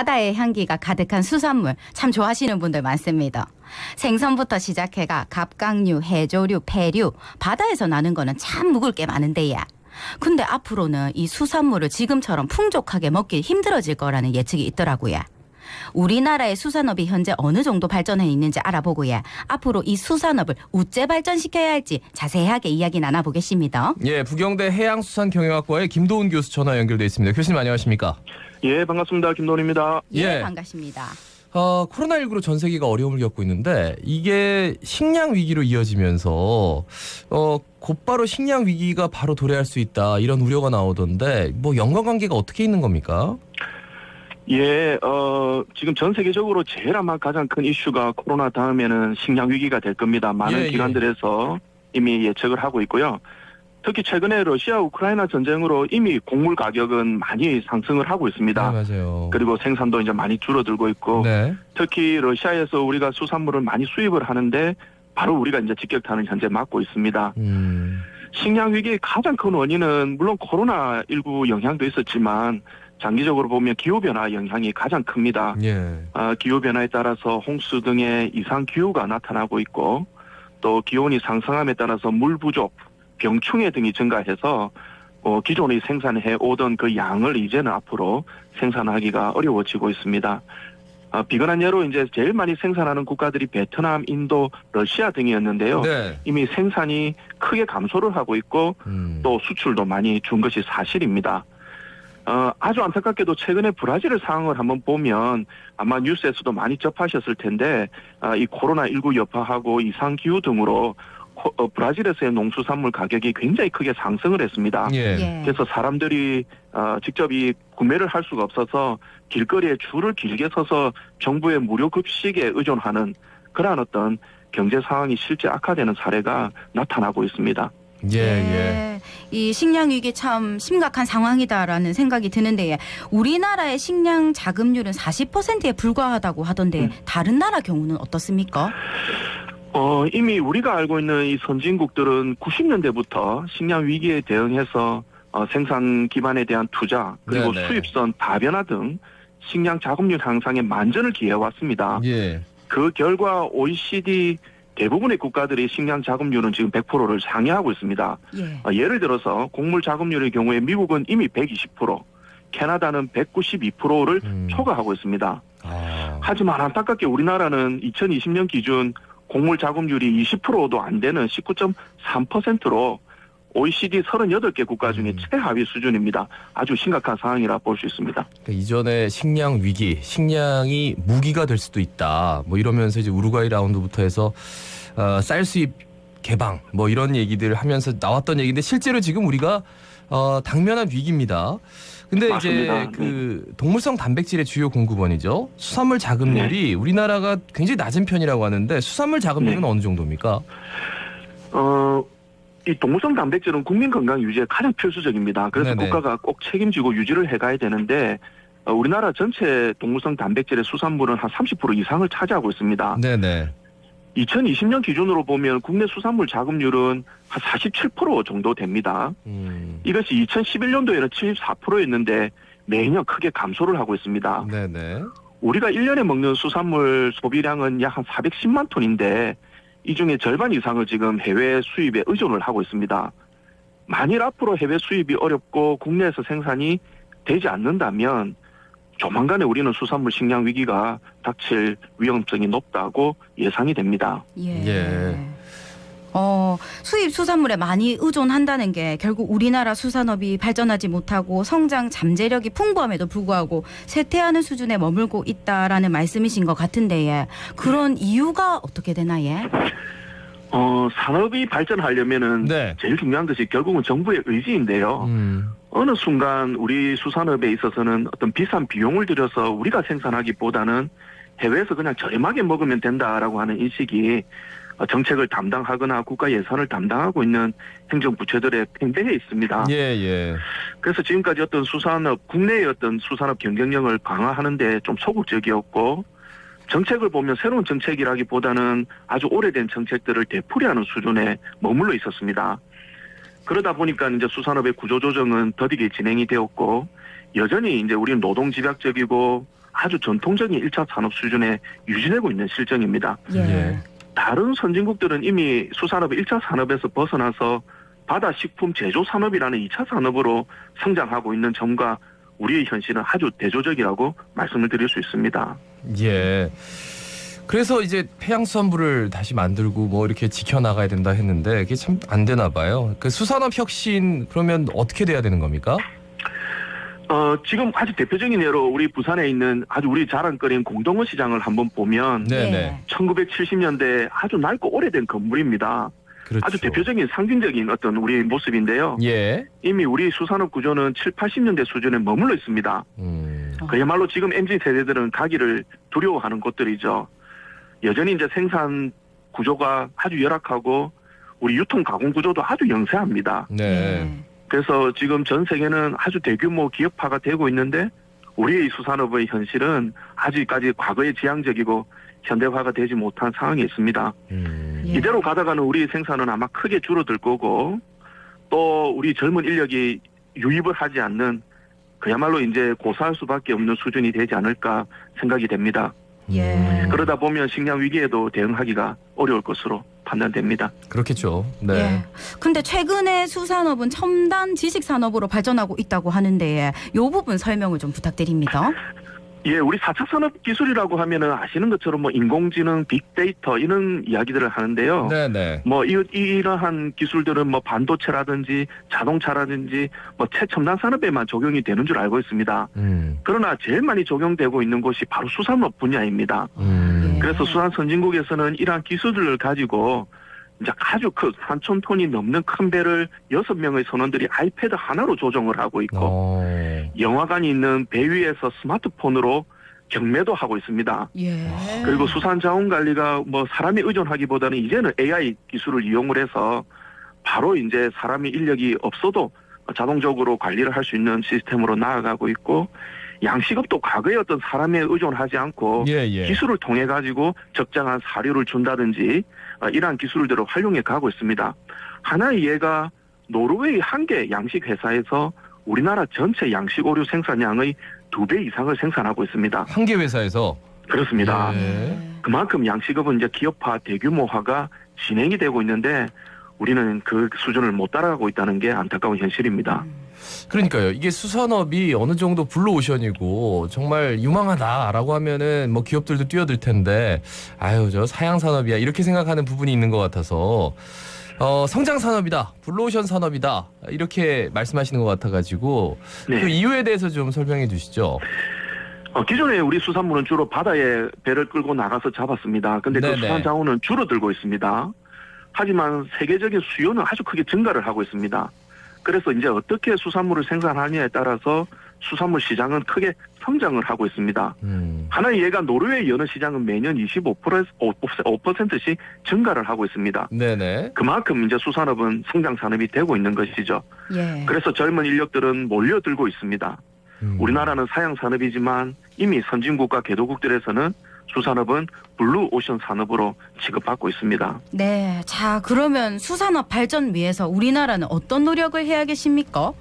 바다의 향기가 가득한 수산물 참 좋아하시는 분들 많습니다. 생선부터 시작해가 갑각류, 해조류, 폐류, 바다에서 나는 거는 참 묵을 게 많은데요. 근데 앞으로는 이 수산물을 지금처럼 풍족하게 먹기 힘들어질 거라는 예측이 있더라고요. 우리나라의 수산업이 현재 어느 정도 발전해 있는지 알아보고요. 앞으로 이 수산업을 우째 발전시켜야 할지 자세하게 이야기 나눠보겠습니다. 예, 부경대 해양수산경영학과의 김도훈 교수 전화 연결돼 있습니다. 교수님 안녕하십니까? 예, 반갑습니다. 김도훈입니다. 예, 반갑습니다. 코로나19로 전 세계가 어려움을 겪고 있는데 이게 식량 위기로 이어지면서 곧바로 식량 위기가 바로 도래할 수 있다 이런 우려가 나오던데 뭐 연관관계가 어떻게 있는 겁니까? 예, 지금 전 세계적으로 제일 아마 가장 큰 이슈가 코로나 다음에는 식량 위기가 될 겁니다. 많은 기관들에서 이미 예측을 하고 있고요. 특히 최근에 러시아 우크라이나 전쟁으로 이미 곡물 가격은 많이 상승을 하고 있습니다. 네, 맞아요. 그리고 생산도 이제 많이 줄어들고 있고 네. 특히 러시아에서 우리가 수산물을 많이 수입을 하는데 바로 우리가 이제 직격탄을 현재 맞고 있습니다. 식량 위기의 가장 큰 원인은 물론 코로나19 영향도 있었지만 장기적으로 보면 기후변화 영향이 가장 큽니다. 예. 기후변화에 따라서 홍수 등의 이상기후가 나타나고 있고 또 기온이 상승함에 따라서 물 부족, 병충해 등이 증가해서 기존에 생산해 오던 그 양을 이제는 앞으로 생산하기가 어려워지고 있습니다. 비근한 예로 이제 제일 많이 생산하는 국가들이 베트남, 인도, 러시아 등이었는데요. 네. 이미 생산이 크게 감소를 하고 있고 또 수출도 많이 준 것이 사실입니다. 아주 안타깝게도 최근에 브라질의 상황을 한번 보면 아마 뉴스에서도 많이 접하셨을 텐데 이 코로나19 여파하고 이상기후 등으로 브라질에서의 농수산물 가격이 굉장히 크게 상승을 했습니다. 예. 그래서 사람들이 직접 이 구매를 할 수가 없어서 길거리에 줄을 길게 서서 정부의 무료 급식에 의존하는 그러한 어떤 경제 상황이 실제 악화되는 사례가 나타나고 있습니다. 예. 이 식량 위기 참 심각한 상황이다라는 생각이 드는데 우리나라의 식량 자급률은 40%에 불과하다고 하던데 다른 나라 경우는 어떻습니까? 이미 우리가 알고 있는 이 선진국들은 90년대부터 식량 위기에 대응해서 생산 기반에 대한 투자 그리고 네네. 수입선 다변화 등 식량 자급률 향상에 만전을 기해 왔습니다. 예. 그 결과 OECD 대부분의 국가들이 식량 자급률은 지금 100%를 상회하고 있습니다. 예를 들어서 곡물 자급률의 경우에 미국은 이미 120%, 캐나다는 192%를 초과하고 있습니다. 하지만 안타깝게 우리나라는 2020년 기준 곡물 자급률이 20%도 안 되는 19.3%로 OECD 38개 국가 중에 최하위 수준입니다. 아주 심각한 상황이라 볼 수 있습니다. 그러니까 이전에 식량 위기, 식량이 무기가 될 수도 있다. 뭐 이러면서 이제 우루과이 라운드부터 해서 쌀 수입 개방 뭐 이런 얘기들 하면서 나왔던 얘기인데 실제로 지금 우리가 당면한 위기입니다. 근데 맞습니다. 이제 그 동물성 단백질의 주요 공급원이죠. 수산물 자급률이 우리나라가 굉장히 낮은 편이라고 하는데 수산물 자급률은 어느 정도입니까? 이 동물성 단백질은 국민 건강 유지에 가장 필수적입니다. 그래서 네네. 국가가 꼭 책임지고 유지를 해가야 되는데 우리나라 전체 동물성 단백질의 수산물은 한 30% 이상을 차지하고 있습니다. 네네. 2020년 기준으로 보면 국내 수산물 자급률은 한 47% 정도 됩니다. 이것이 2011년도에는 74%였는데 매년 크게 감소를 하고 있습니다. 네네. 우리가 1년에 먹는 수산물 소비량은 약 한 410만 톤인데 이 중에 절반 이상을 지금 해외 수입에 의존을 하고 있습니다. 만일 앞으로 해외 수입이 어렵고 국내에서 생산이 되지 않는다면 조만간에 우리는 수산물 식량 위기가 닥칠 위험성이 높다고 예상이 됩니다. 수입 수산물에 많이 의존한다는 게 결국 우리나라 수산업이 발전하지 못하고 성장 잠재력이 풍부함에도 불구하고 쇠퇴하는 수준에 머물고 있다라는 말씀이신 것 같은데 그런 이유가 어떻게 되나요? 산업이 발전하려면은 제일 중요한 것이 결국은 정부의 의지인데요. 어느 순간 우리 수산업에 있어서는 어떤 비싼 비용을 들여서 우리가 생산하기보다는 해외에서 그냥 저렴하게 먹으면 된다라고 하는 인식이 정책을 담당하거나 국가 예산을 담당하고 있는 행정부처들의 팽배해 있습니다. 그래서 지금까지 어떤 수산업, 국내의 어떤 수산업 경쟁력을 강화하는데 좀 소극적이었고 정책을 보면 새로운 정책이라기보다는 아주 오래된 정책들을 되풀이하는 수준에 머물러 있었습니다. 그러다 보니까 이제 수산업의 구조조정은 더디게 진행이 되었고 여전히 이제 우리는 노동집약적이고 아주 전통적인 1차 산업 수준에 유지되고 있는 실정입니다. 예. 다른 선진국들은 이미 수산업 1차 산업에서 벗어나서 바다 식품 제조 산업이라는 2차 산업으로 성장하고 있는 점과 우리의 현실은 아주 대조적이라고 말씀을 드릴 수 있습니다. 예. 그래서 이제 해양수산부를 다시 만들고 뭐 이렇게 지켜나가야 된다 했는데 그게 참 안 되나 봐요. 그 수산업 혁신 그러면 어떻게 돼야 되는 겁니까? 지금 아주 대표적인 예로 우리 부산에 있는 아주 우리 자랑거리인 공동어 시장을 한번 보면 네네. 1970년대 아주 낡고 오래된 건물입니다. 그렇죠. 아주 대표적인 상징적인 어떤 우리 모습인데요. 예. 이미 우리 수산업 구조는 7, 80년대 수준에 머물러 있습니다. 그야말로 지금 MZ 세대들은 가기를 두려워하는 곳들이죠. 여전히 이제 생산 구조가 아주 열악하고 우리 유통 가공 구조도 아주 영세합니다. 네. 그래서 지금 전 세계는 아주 대규모 기업화가 되고 있는데 우리의 수산업의 현실은 아직까지 과거에 지향적이고 현대화가 되지 못한 상황에 있습니다. 이대로 가다가는 우리 생산은 아마 크게 줄어들 거고 또 우리 젊은 인력이 유입을 하지 않는 그야말로 이제 고사할 수밖에 없는 수준이 되지 않을까 생각이 됩니다. 예. 그러다 보면 식량 위기에도 대응하기가 어려울 것으로 판단됩니다. 그렇겠죠. 네. 예. 근데 최근에 수산업은 첨단 지식 산업으로 발전하고 있다고 하는데 이 부분 설명을 좀 부탁드립니다. 예, 우리 4차 산업 기술이라고 하면은 아시는 것처럼 뭐 인공지능, 빅데이터 이런 이야기들을 하는데요. 네네. 뭐 이러한 기술들은 뭐 반도체라든지 자동차라든지 뭐 최첨단 산업에만 적용이 되는 줄 알고 있습니다. 그러나 제일 많이 적용되고 있는 곳이 바로 수산업 분야입니다. 그래서 수산 선진국에서는 이러한 기술들을 가지고 이제 아주 큰 3,000톤이 넘는 큰 배를 6명의 선원들이 아이패드 하나로 조종을 하고 있고 영화관이 있는 배 위에서 스마트폰으로 경매도 하고 있습니다. 예. 그리고 수산 자원 관리가 뭐 사람에 의존하기보다는 이제는 AI 기술을 이용을 해서 바로 이제 사람의 인력이 없어도 자동적으로 관리를 할 수 있는 시스템으로 나아가고 있고 양식업도 과거에 어떤 사람에 의존하지 않고 기술을 통해 가지고 적정한 사료를 준다든지 이러한 기술들을 활용해 가고 있습니다. 하나의 예가 노르웨이 한 개 양식 회사에서 우리나라 전체 양식 오류 생산량의 2배 이상을 생산하고 있습니다. 한 개 회사에서? 그렇습니다. 예. 그만큼 양식업은 이제 기업화, 대규모화가 진행이 되고 있는데 우리는 그 수준을 못 따라가고 있다는 게 안타까운 현실입니다. 그러니까요. 이게 수산업이 어느 정도 블루오션이고 정말 유망하다라고 하면은 뭐 기업들도 뛰어들 텐데 아유 저 사양 산업이야 이렇게 생각하는 부분이 있는 것 같아서 성장 산업이다, 블루오션 산업이다 이렇게 말씀하시는 것 같아가지고 네. 그 이유에 대해서 좀 설명해 주시죠. 기존에 우리 수산물은 주로 바다에 배를 끌고 나가서 잡았습니다. 근데 그 수산 자원은 줄어들고 있습니다. 하지만 세계적인 수요는 아주 크게 증가를 하고 있습니다. 그래서 이제 어떻게 수산물을 생산하느냐에 따라서 수산물 시장은 크게 성장을 하고 있습니다. 하나의 예가 노르웨이 연어 시장은 매년 25%씩 증가를 하고 있습니다. 네네. 그만큼 이제 수산업은 성장 산업이 되고 있는 것이죠. 예. 그래서 젊은 인력들은 몰려들고 있습니다. 우리나라는 사양 산업이지만 이미 선진국과 개도국들에서는 수산업은 블루오션 산업으로 취급받고 있습니다. 네. 자, 그러면 수산업 발전 위해서 우리나라는 어떤 노력을 해야겠습니까?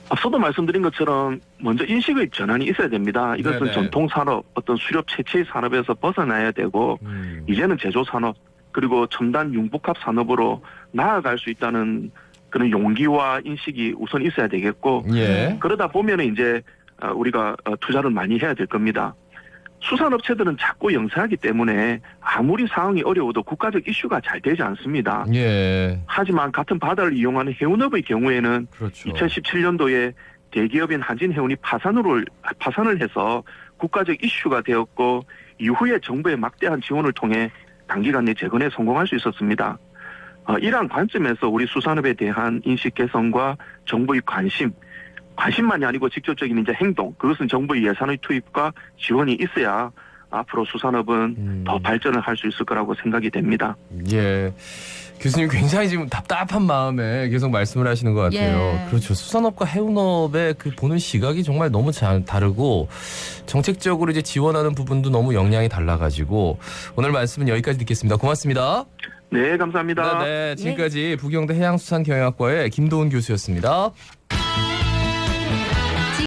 앞서도 말씀드린 것처럼 먼저 인식의 전환이 있어야 됩니다. 이것은 전통 산업, 어떤 수렵 채취 산업에서 벗어나야 되고 이제는 제조 산업 그리고 첨단 융복합 산업으로 나아갈 수 있다는 그런 용기와 인식이 우선 있어야 되겠고 그러다 보면은 이제 우리가 투자를 많이 해야 될 겁니다. 수산업체들은 작고 영세하기 때문에 아무리 상황이 어려워도 국가적 이슈가 잘 되지 않습니다. 하지만 같은 바다를 이용하는 해운업의 경우에는 2017년도에 대기업인 한진해운이 파산을 해서 국가적 이슈가 되었고 이후에 정부의 막대한 지원을 통해 단기간 내 재건에 성공할 수 있었습니다. 이러한 관점에서 우리 수산업에 대한 인식 개선과 정부의 관심만이 아니고 직접적인 이제 행동, 그것은 정부의 예산의 투입과 지원이 있어야 앞으로 수산업은 더 발전을 할 수 있을 거라고 생각이 됩니다. 예. 교수님 굉장히 지금 답답한 마음에 계속 말씀을 하시는 것 같아요. 그렇죠. 수산업과 해운업의 그 보는 시각이 정말 너무 다르고 정책적으로 이제 지원하는 부분도 너무 역량이 달라가지고 오늘 말씀은 여기까지 듣겠습니다. 고맙습니다. 네, 감사합니다. 네, 지금까지 부경대 해양수산경영학과의 김도훈 교수였습니다.